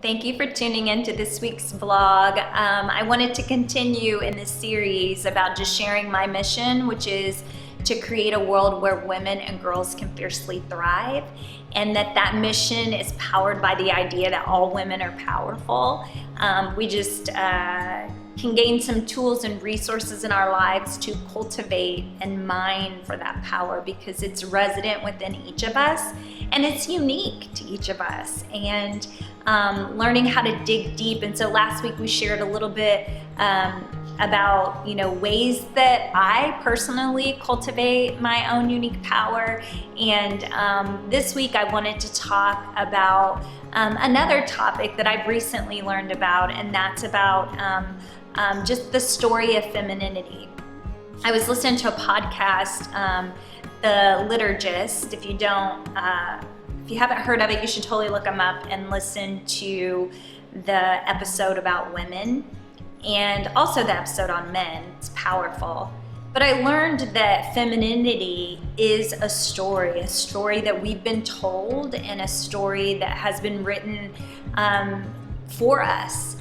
Thank you for tuning in to this week's vlog. I wanted to continue in this series about just sharing my mission, which is to create a world where women and girls can fiercely thrive, and that mission is powered by the idea that all women are powerful. We just can gain some tools and resources in our lives to cultivate and mine for that power, because it's resident within each of us and it's unique to each of us, and learning how to dig deep. And so last week we shared a little bit about ways that I personally cultivate my own unique power, and this week I wanted to talk about another topic that I've recently learned about, and that's about just the story of femininity. I was listening to a podcast, The Liturgist. If you haven't heard of it, you should totally look them up and listen to the episode about women and also the episode on men. It's powerful. But I learned that femininity is a story that we've been told, and a story that has been written for us.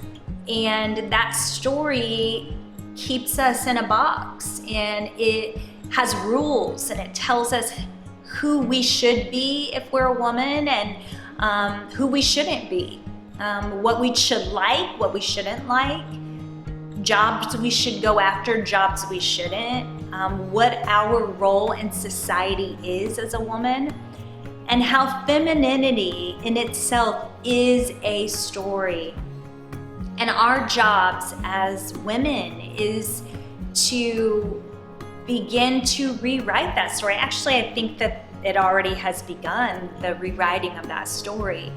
And that story keeps us in a box, and it has rules, and it tells us who we should be if we're a woman, and who we shouldn't be, what we should like, what we shouldn't like, jobs we should go after, jobs we shouldn't, what our role in society is as a woman, and how femininity in itself is a story. And our jobs as women is to begin to rewrite that story. Actually, I think that it already has begun, the rewriting of that story.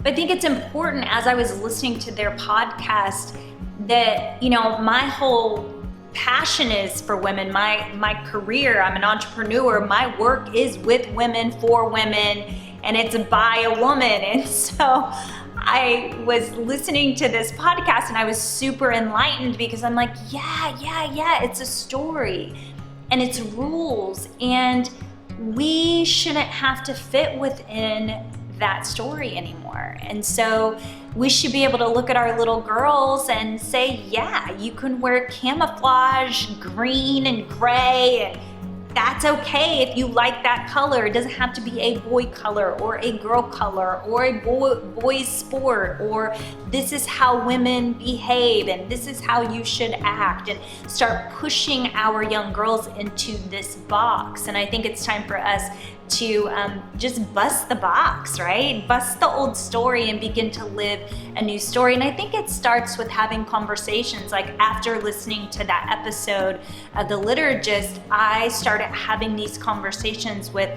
But I think it's important, as I was listening to their podcast, that my whole passion is for women. My career, I'm an entrepreneur, my work is with women, for women, and it's by a woman. And so I was listening to this podcast and I was super enlightened, because I'm like, yeah, it's a story and it's rules, and we shouldn't have to fit within that story anymore. And so we should be able to look at our little girls and say, yeah, you can wear camouflage, green and gray, and that's okay if you like that color. It doesn't have to be a boy color or a girl color or a boy's sport, or this is how women behave and this is how you should act, and start pushing our young girls into this box. And I think it's time for us to just bust the box, right? Bust the old story and begin to live a new story. And I think it starts with having conversations. Like, after listening to that episode of The Liturgist, I started having these conversations with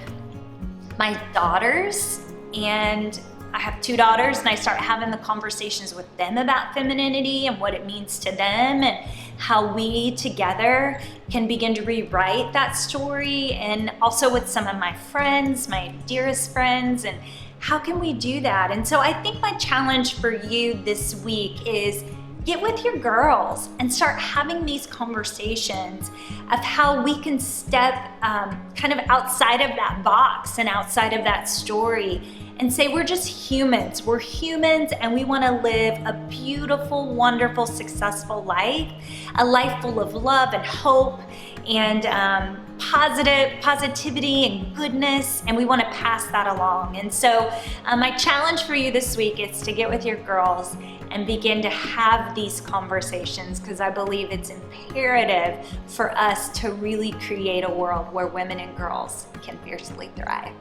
my daughters, and I have 2 daughters, and I start having the conversations with them about femininity and what it means to them, and how we together can begin to rewrite that story, and also with some of my friends, my dearest friends, and how can we do that? And so I think my challenge for you this week is get with your girls and start having these conversations of how we can step kind of outside of that box and outside of that story, and say we're just humans. We're humans, and we want to live a beautiful, wonderful, successful life, a life full of love and hope and positivity and goodness, and we want to pass that along. And so my challenge for you this week is to get with your girls and begin to have these conversations, because I believe it's imperative for us to really create a world where women and girls can fiercely thrive.